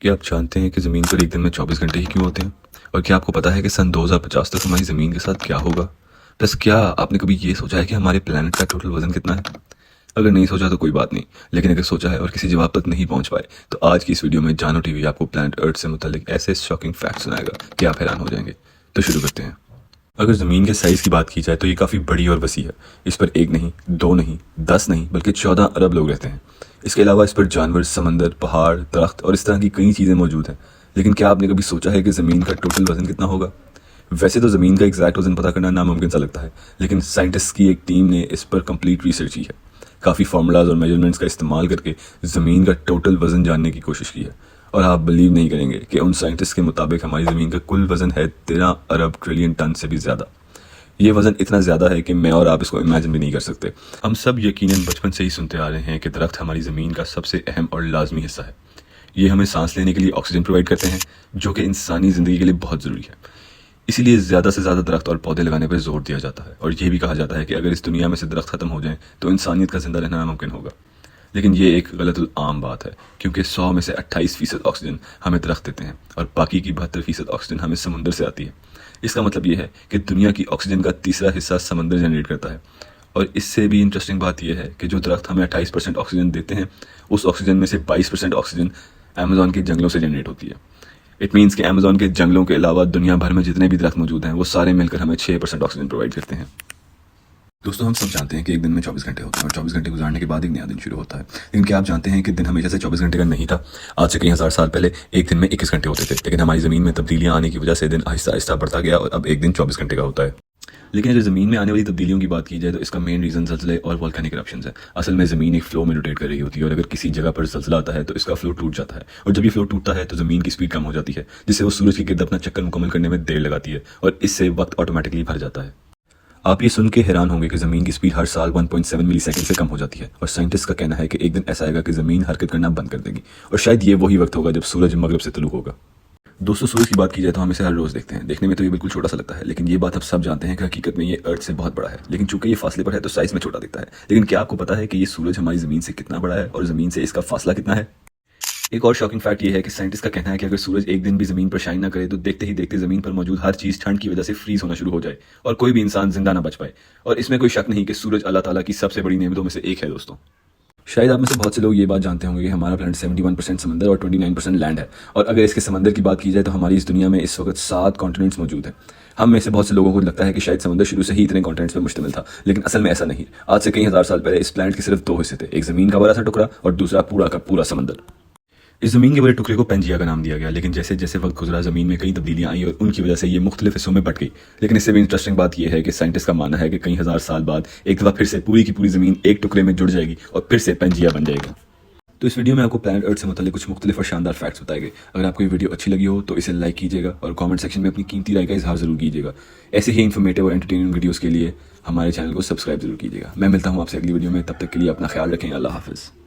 क्या आप जानते हैं कि ज़मीन पर एक दिन में 24 घंटे ही क्यों होते हैं? और क्या आपको पता है कि सन 2050 तक हमारी ज़मीन के साथ क्या होगा? प्लस क्या आपने कभी ये सोचा है कि हमारे प्लैनेट का टोटल वज़न कितना है? अगर नहीं सोचा तो कोई बात नहीं, लेकिन अगर सोचा है और किसी जवाब तक नहीं पहुंच पाए तो आज की इस वीडियो में जानो टीवी आपको प्लैनेट अर्थ से मुतालिक ऐसे शॉकिंग फैक्ट सुनाएगा कि आप हैरान हो जाएंगे। तो शुरू करते हैं। अगर ज़मीन के साइज़ की बात की जाए तो ये काफ़ी बड़ी और वसी है। इस पर एक नहीं, दो नहीं, 10 नहीं बल्कि 14 अरब लोग रहते हैं। इसके अलावा इस पर जानवर, समंदर, पहाड़, दरख्त और इस तरह की कई चीज़ें मौजूद हैं। लेकिन क्या आपने कभी सोचा है कि ज़मीन का टोटल वज़न कितना होगा? वैसे तो ज़मीन का एग्जैक्ट वज़न पता करना नामुमकिन सा लगता है, लेकिन साइंटिस्ट की एक टीम ने इस पर कंप्लीट रिसर्च की है। काफ़ी फार्मूलाज और मेजरमेंट्स का इस्तेमाल करके ज़मीन का टोटल वज़न जानने की कोशिश की है। और आप बिलीव नहीं करेंगे कि उन साइंटिस्ट के मुताबिक हमारी ज़मीन का कुल वज़न है 13 अरब ट्रिलियन टन से भी ज़्यादा। ये वज़न इतना ज़्यादा है कि मैं और आप इसको इमेजिन भी नहीं कर सकते। हम सब यकीनन बचपन से ही सुनते आ रहे हैं कि दरख्त हमारी ज़मीन का सबसे अहम और लाजमी हिस्सा है। ये हमें सांस लेने के लिए ऑक्सीजन प्रोवाइड करते हैं, जो कि इंसानी ज़िंदगी के लिए बहुत ज़रूरी है। इसीलिए ज़्यादा से ज़्यादा दरख्त और पौधे लगाने पर जोर दिया जाता है और ये भी कहा जाता है कि अगर इस दुनिया में से दरख्त ख़त्म हो जाएं तो इंसानियत का ज़िंदा रहना नामुमकिन होगा। लेकिन ये एक गलत आम बात है, क्योंकि 100 में से 28% ऑक्सीजन हमें दरख्त देते हैं और बाकी की 72% ऑक्सीजन हमें समुंदर से आती है। इसका मतलब ये है कि दुनिया की ऑक्सीजन का तीसरा हिस्सा समंदर जनरेट करता है। और इससे भी इंटरेस्टिंग बात यह है कि जो दरख्त हमें 28% ऑक्सीजन देते हैं, उस ऑक्सीजन में से 22% ऑक्सीजन अमेज़न के जंगलों से जनरेट होती है। इट मीन्स कि अमेज़न के जंगलों के अलावा दुनिया भर में जितने भी दरख्त मौजूद हैं वो सारे मिलकर हमें 6% ऑक्सीजन प्रोवाइड करते हैं। दोस्तों, हम सब जानते हैं कि एक दिन में 24 घंटे होते हैं और 24 घंटे गुजारने के बाद एक नया दिन शुरू होता है। लेकिन क्या आप जानते हैं कि दिन हमेशा से 24 घंटे का नहीं था? आज से कई हज़ार साल पहले एक दिन में 21 घंटे होते थे, लेकिन हमारी ज़मीन में तब्दीलियां आने की वजह से दिन आहिस्ता आहिस्ता बढ़ता गया और अब एक दिन 24 घंटे का होता है। लेकिन अगर ज़मीन में आने वाली तब्दीलियों की बात की जाए तो इसका मेन रीज़न ज़लज़ले और वोल्केनिक इरप्शंस है। असल में ज़मीन एक फ्लो में रोटेट कर रही होती है और अगर किसी जगह पर ज़लज़ला आता है तो इसका फ्लो टूट जाता है, और जब ये फ्लो टूटता है तो ज़मीन की स्पीड कम हो जाती है, जिससे वो सूरज के गिर्द अपना चक्कर मुकम्मल करने में देर लगाती है और इससे वक्त ऑटोमेटिकली भर जाता है। आप ये सुन के हैरान होंगे कि ज़मीन की स्पीड हर साल 1.7 मिलीसेकंड से कम हो जाती है और साइंटिस्ट का कहना है कि एक दिन ऐसा आएगा कि ज़मीन हरकत करना बंद कर देगी और शायद ये वही वक्त होगा जब सूरज मगरब से तुलू होगा। दोस्तों, सूरज की बात की जाए तो हम इसे हर रोज़ देखते हैं। देखने में तो ये बिल्कुल छोटा सा लगता है, लेकिन ये बात आप सब जानते हैं कि हकीकत में ये अर्थ से बहुत बड़ा है। लेकिन चूंकि ये फासले पर है तो साइज़ में छोटा दिखता है। लेकिन क्या आपको पता है कि ये सूरज हमारी ज़मीन से कितना बड़ा है और ज़मीन से इसका फासला कितना है? एक और शॉकिंग फैक्ट ये है कि साइंटिस्ट का कहना है कि अगर सूरज एक दिन भी ज़मीन पर शाइन ना करे तो देखते ही देखते ज़मीन पर मौजूद हर चीज़ ठंड की वजह से फ्रीज होना शुरू हो जाए और कोई भी इंसान जिंदा ना बच पाए। और इसमें कोई शक नहीं कि सूरज अल्लाह ताला की सबसे बड़ी नेमतों में से एक है। दोस्तों, शायद आप में से बहुत से लोग ये बात जानते होंगे कि हमारा प्लैनेट 71% समंदर और 29% लैंड है। और अगर इसके समंदर की बात की जाए तो हमारी इस दुनिया में इस वक्त 7 कॉन्टिनेंट्स मौजूद हैं। हम में से बहुत से लोगों को लगता है कि शायद समंदर शुरू से ही इतने कॉन्टिनेंट्स पर मुश्तमिल था, लेकिन असल में ऐसा नहीं। आज से कई हज़ार साल पहले इस प्लैनेट के सिर्फ 2 हिस्से थे, एक ज़मीन का बड़ा सा टुकड़ा और दूसरा पूरा का पूरा समंदर। इस ज़मीन के बड़े टुकड़े को पेंजिया का नाम दिया गया, लेकिन जैसे जैसे वक्त गुजरा ज़मीन में कई तब्दीलियां आई और उनकी वजह से ये मुख्तलिफ हिस्सों में बट गई। लेकिन इससे भी इंटरेस्टिंग बात यह है कि साइंटिस्ट का मानना है कि कई हज़ार साल बाद एक दफ़ा फिर से पूरी की पूरी ज़मीन एक टुकड़े में जुड़ जाएगी और फिर से पेंजिया बन जाएगा। तो इस वीडियो में आपको प्लैनेट अर्थ से मुतालिक कुछ मुख्तलिफ और शानदार फैक्ट्स बताए गए। अगर आपको ये वीडियो अच्छी लगी हो तो इसे लाइक कीजिएगा और कमेंट सेक्शन में अपनी कीमती राय का इजहार जरूर कीजिएगा। ऐसे ही इन्फॉर्मेटिव और एंटरटेनिंग वीडियोज़ के लिए हमारे चैनल को सब्सक्राइब जरूर कीजिएगा। मैं मिलता हूँ आपसे अगली वीडियो में, तब तक के लिए अपना ख्याल रखें। अल्लाह हाफिज़।